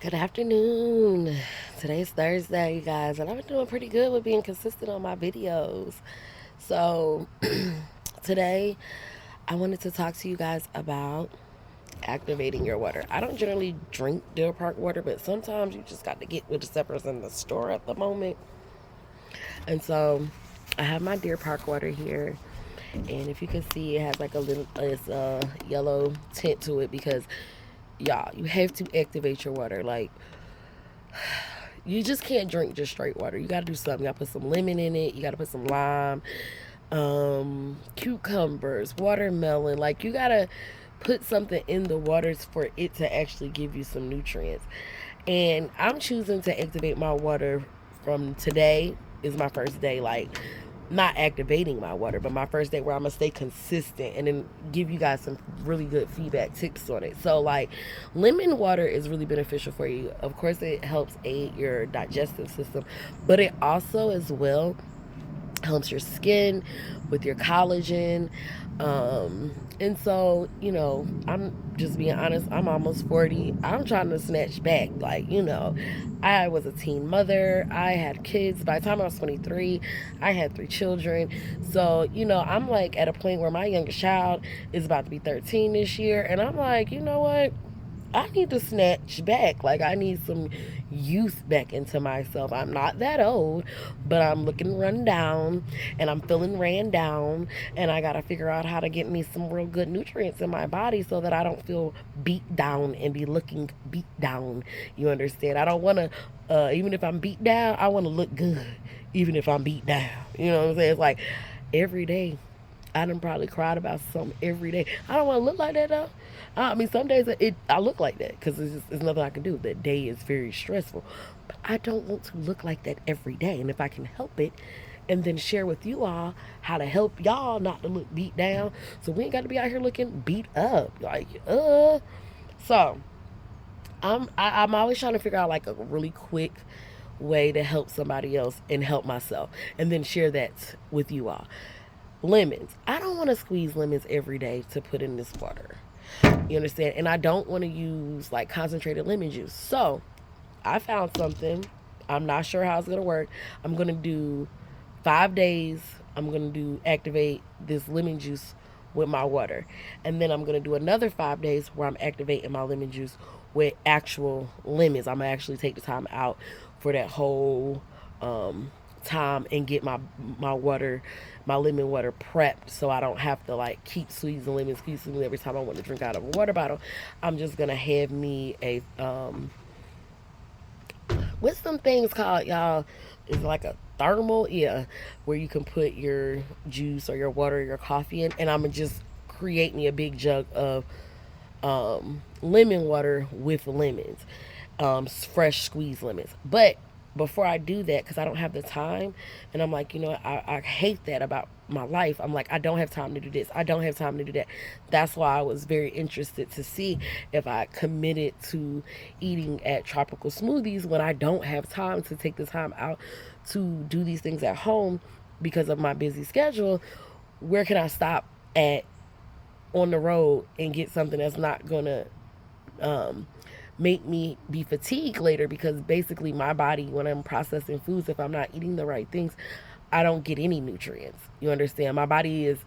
Good afternoon. Today's Thursday, you guys, and I've been doing pretty good with being consistent on my videos. So, today I wanted to talk to you guys about activating your water. I don't generally drink Deer Park water, but sometimes you just got to get with the steppers in the store at the moment. And so, I have my Deer Park water here, and if you can see, it has like a little it's a yellow tint to it because y'all, you have to activate your water. Like, you just can't drink just straight water. You gotta do something. You gotta put some lemon in it. You gotta put some lime, cucumbers, watermelon. Like, you gotta put something in the waters for it to actually give you some nutrients. And I'm choosing to activate my water from today is my first day. Like, not activating my water, but my first day where I'm gonna stay consistent and then give you guys some really good feedback tips on it. So, like, lemon water is really beneficial for you. Of course, it helps aid your digestive system, but it also, as well, helps your skin with your collagen. And so, I'm just being honest, I'm almost 40. I'm trying to snatch back. Like, I was a teen mother. I had kids. By the time I was 23, I had 3 children. So, I'm like at a point where my youngest child is about to be 13 this year. And I'm like, you know what? I need to snatch back. Like, I need some youth back into myself. I'm not that old, but I'm looking run down and I'm feeling ran down. And I got to figure out how to get me some real good nutrients in my body so that I don't feel beat down and be looking beat down. You understand? I don't want to, even if I'm beat down, I want to look good, even if I'm beat down. You know what I'm saying? It's like every day. I done probably cried about something every day. I don't want to look like that though. I mean, some days I look like that because it's nothing I can do. That day is very stressful, but I don't want to look like that every day. And if I can help it, and then share with you all how to help y'all not to look beat down, so we ain't got to be out here looking beat up. Like, so I'm always trying to figure out like a really quick way to help somebody else and help myself, and then share that with you all. Lemons. I don't want to squeeze lemons every day to put in this water. You understand? And I don't want to use like concentrated lemon juice. So I found something. I'm not sure how it's going to work. I'm going to do 5 days. I'm going to do activate this lemon juice with my water. And then I'm going to do another 5 days where I'm activating my lemon juice with actual lemons. I'm going to actually take the time out for that whole time and get my water, my lemon water prepped, so I don't have to like keep squeezing lemons, every time I want to drink out of a water bottle. I'm just gonna have me a what's some things called, y'all? It's like a thermal, yeah, where you can put your juice or your water or your coffee in, and I'm gonna just create me a big jug of lemon water with lemons, fresh squeezed lemons. But before I do that, because I don't have the time, and I'm like, I hate that about my life. I'm like, I don't have time to do this. I don't have time to do that. That's why I was very interested to see if I committed to eating at Tropical Smoothies when I don't have time to take the time out to do these things at home because of my busy schedule. Where can I stop at on the road and get something that's not gonna um, make me be fatigued later? Because basically my body, when I'm processing foods, if I'm not eating the right things, I don't get any nutrients. You understand? My body is,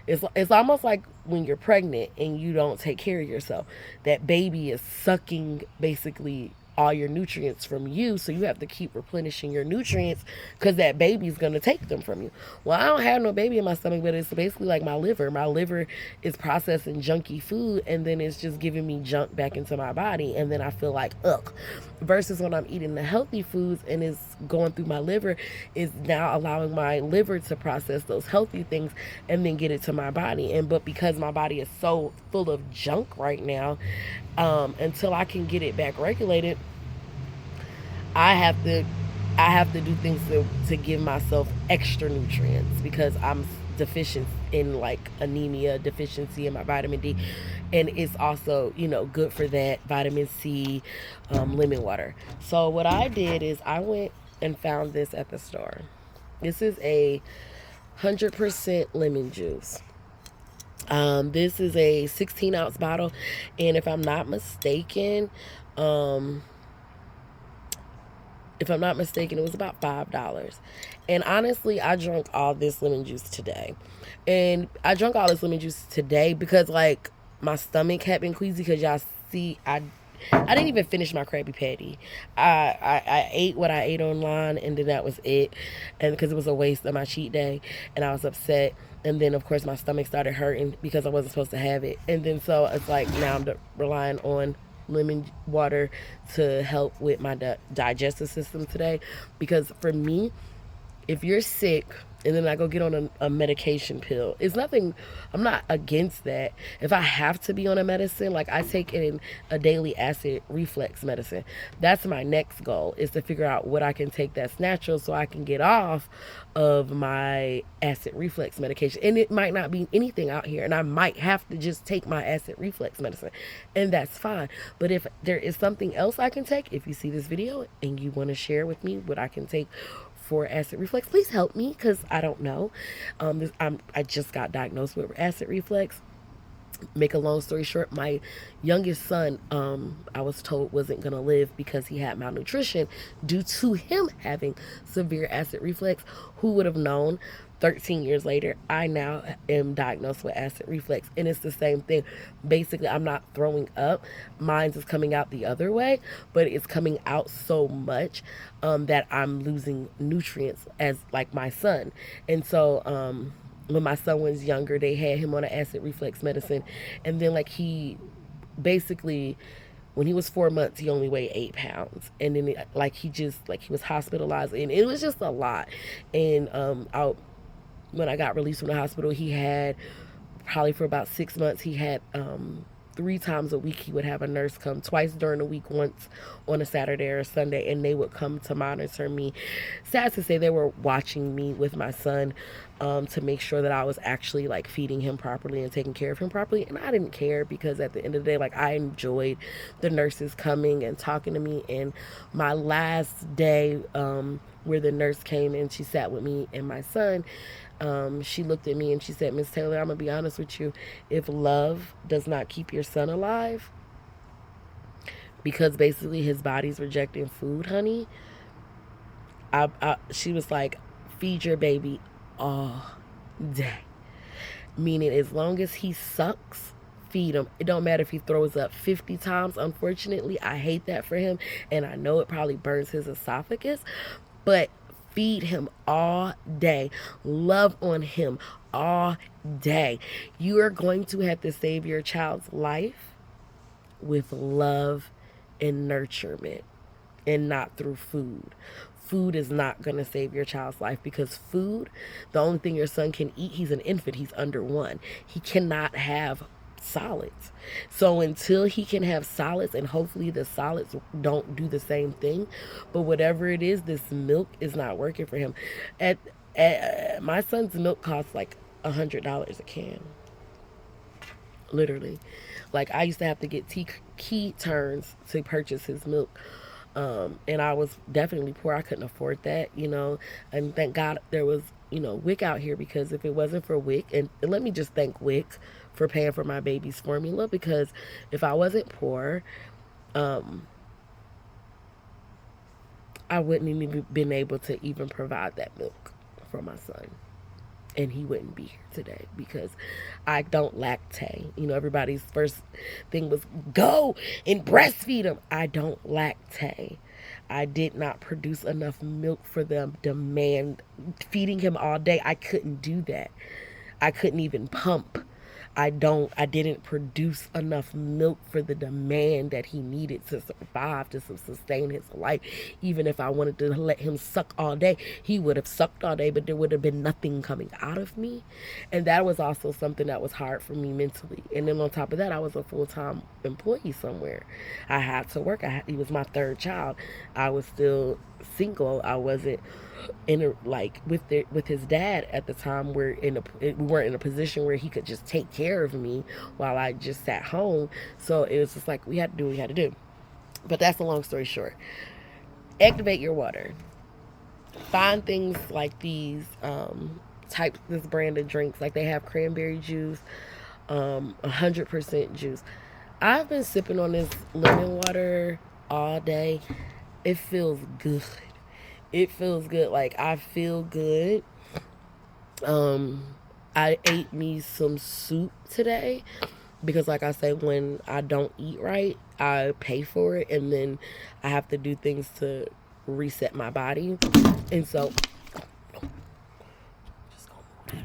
it's almost like when you're pregnant and you don't take care of yourself. That baby is sucking basically all your nutrients from you, so you have to keep replenishing your nutrients because that baby's going to take them from you. Well, I don't have no baby in my stomach, but it's basically like my liver is processing junky food, and then it's just giving me junk back into my body, and then I feel like ugh. Versus when I'm eating the healthy foods and it's going through my liver, is now allowing my liver to process those healthy things and then get it to my body. And but because my body is so full of junk right now, until I can get it back regulated, I have to I have to do things to give myself extra nutrients because I'm deficient in like anemia deficiency in my vitamin D, and it's also good for that vitamin C, lemon water. So what I did is I went and found this at the store. This is a 100% lemon juice. This is a 16-ounce bottle, and if I'm not mistaken, um, if I'm not mistaken, it was about $5. And honestly, I drank all this lemon juice today. And I drank all this lemon juice today because like my stomach had been queasy because y'all see I didn't even finish my Krabby Patty. I ate what I ate online, and then that was it. And because it was a waste of my cheat day, and I was upset. And then, of course, my stomach started hurting because I wasn't supposed to have it. And then, so it's like now I'm relying on lemon water to help with my digestive system today. Because for me, if you're sick and then I go get on a medication pill, it's nothing, I'm not against that. If I have to be on a medicine, like I take in a daily acid reflux medicine, that's my next goal, is to figure out what I can take that's natural so I can get off of my acid reflux medication. And it might not be anything out here, and I might have to just take my acid reflux medicine, and that's fine. But if there is something else I can take, if you see this video and you want to share with me what I can take for acid reflux, please help me, because I don't know. I just got diagnosed with acid reflux. Make a long story short, my youngest son, I was told wasn't going to live because he had malnutrition due to him having severe acid reflux. Who would have known? 13 years later, I now am diagnosed with acid reflux, and it's the same thing. Basically, I'm not throwing up. Mine's is coming out the other way, but it's coming out so much that I'm losing nutrients as like my son. And so when my son was younger, they had him on an acid reflux medicine, and then like he basically, when he was 4 months, he only weighed 8 pounds, and then like he just like he was hospitalized, and it was just a lot. And when I got released from the hospital, he had probably for about 6 months, he had 3 times a week he would have a nurse come, twice during the week, once on a Saturday or a Sunday, and they would come to monitor me. Sad to say, they were watching me with my son to make sure that I was actually like feeding him properly and taking care of him properly. And I didn't care, because at the end of the day, like I enjoyed the nurses coming and talking to me. And my last day where the nurse came and she sat with me and my son, she looked at me and she said, "Miss Taylor, I'm going to be honest with you. If love does not keep your son alive, because basically his body's rejecting food, honey," she was like, "feed your baby all day." Meaning, as long as he sucks, feed him. It don't matter if he throws up 50 times. Unfortunately, I hate that for him, and I know it probably burns his esophagus, but feed him all day. Love on him all day. You are going to have to save your child's life with love and nurturement, and not through food. Food is not going to save your child's life, because food, the only thing your son can eat, he's an infant, he's under 1. He cannot have solids. So until he can have solids, and hopefully the solids don't do the same thing, but whatever it is, this milk is not working for him. At my son's milk costs like $100 a can, literally. Like I used to have to get key turns to purchase his milk. And I was definitely poor. I couldn't afford that, and thank God there was, WIC out here, because if it wasn't for WIC, and let me just thank WIC for paying for my baby's formula, because if I wasn't poor, I wouldn't even been able to even provide that milk for my son. And he wouldn't be here today, because I don't lactate. Everybody's first thing was go and breastfeed him. I don't lactate. I did not produce enough milk for them demand. Feeding him all day, I couldn't do that. I couldn't even pump. I didn't produce enough milk for the demand that he needed to survive, to sustain his life. Even if I wanted to let him suck all day, he would have sucked all day, but there would have been nothing coming out of me. And that was also something that was hard for me mentally. And then on top of that, I was a full-time employee somewhere. I had to work. He was my third child. I was still single. I wasn't with his dad at the time. We weren't in a position where he could just take care of me while I just sat home. So it was just like we had to do what we had to do. But that's the long story short. Activate your water. Find things like these this brand of drinks. Like they have cranberry juice, 100% juice. I've been sipping on this lemon water all day. It feels good. It feels good. Like, I feel good. Um, I ate me some soup today because, like I said, when I don't eat right, I pay for it, and then I have to do things to reset my body. And so, just gonna move that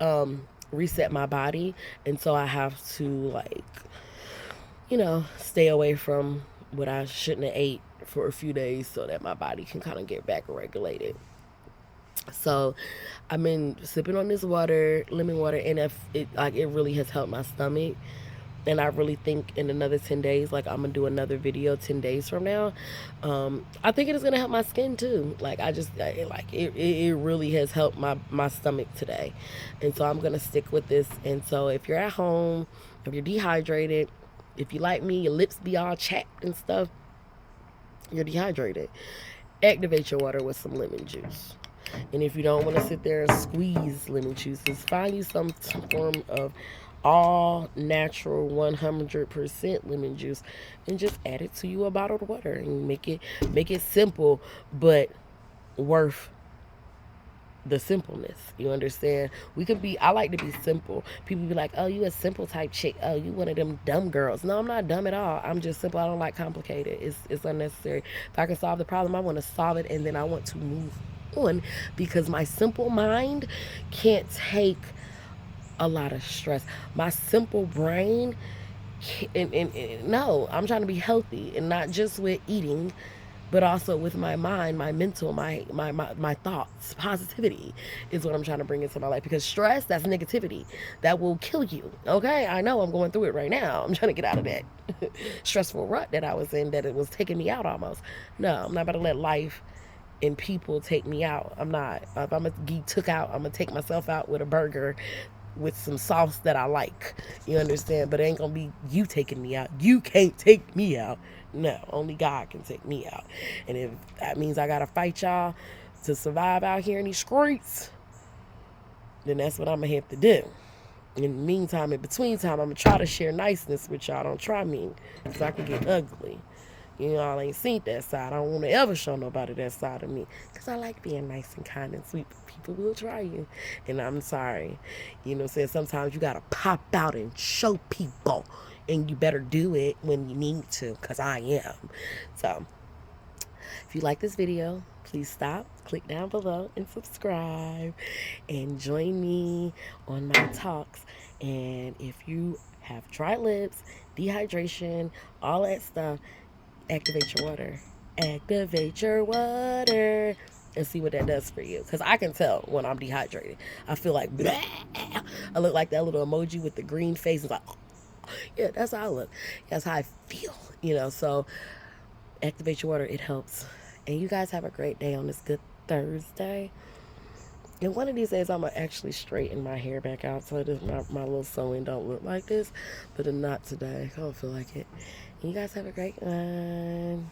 over. Reset my body, and so I have to, like, stay away from what I shouldn't have ate for a few days so that my body can kind of get back regulated. So I've been sipping on this water, lemon water, and if it really has helped my stomach. And I really think in another 10 days, like, I'm gonna do another video 10 days from now. I think it is gonna help my skin too. Like, it really has helped my stomach today. And so I'm gonna stick with this. And so if you're at home, if you're dehydrated, if you like me, your lips be all chapped and stuff, you're dehydrated, activate your water with some lemon juice. And if you don't want to sit there and squeeze lemon juices, find you some form of all natural 100% lemon juice and just add it to you a bottled water and make it simple, but worth the simpleness. You understand? I like to be simple. People be like, oh, you a simple type chick. Oh, you one of them dumb girls. No, I'm not dumb at all. I'm just simple. I don't like complicated. It's unnecessary. If I can solve the problem, I want to solve it, and then I want to move on, because my simple mind can't take a lot of stress. My simple brain no, I'm trying to be healthy, and not just with eating, but also with my mind, my mental, my thoughts. Positivity is what I'm trying to bring into my life, because stress, that's negativity. That will kill you. Okay? I know I'm going through it right now. I'm trying to get out of that stressful rut that I was in, that it was taking me out almost. No, I'm not about to let life and people take me out. I'm not. If I'm gonna get took out, I'm gonna take myself out with a burger with some sauce that I like. You understand? But it ain't gonna be you taking me out. You can't take me out. No, only God can take me out. And if that means I gotta fight y'all to survive out here in these streets, then that's what I'm gonna have to do. In the meantime, in between time, I'm gonna try to share niceness with y'all. Don't try me, because I can get ugly. You know, I ain't seen that side. I don't want to ever show nobody that side of me, because I like being nice and kind and sweet. But people will try you. And I'm sorry. You know what I'm saying? Sometimes you got to pop out and show people. And you better do it when you need to, because I am. So, if you like this video, please stop, click down below, and subscribe. And join me on my talks. And if you have dry lips, dehydration, all that stuff, activate your water. Activate your water. And see what that does for you. Because I can tell when I'm dehydrated. I feel like, bleh. I look like that little emoji with the green face. It's like, yeah, that's how I look. That's how I feel. So activate your water. It helps. And you guys have a great day on this good Thursday. And one of these days, I'm going to actually straighten my hair back out so that my little sewing don't look like this. But not today. I don't feel like it. And you guys have a great one.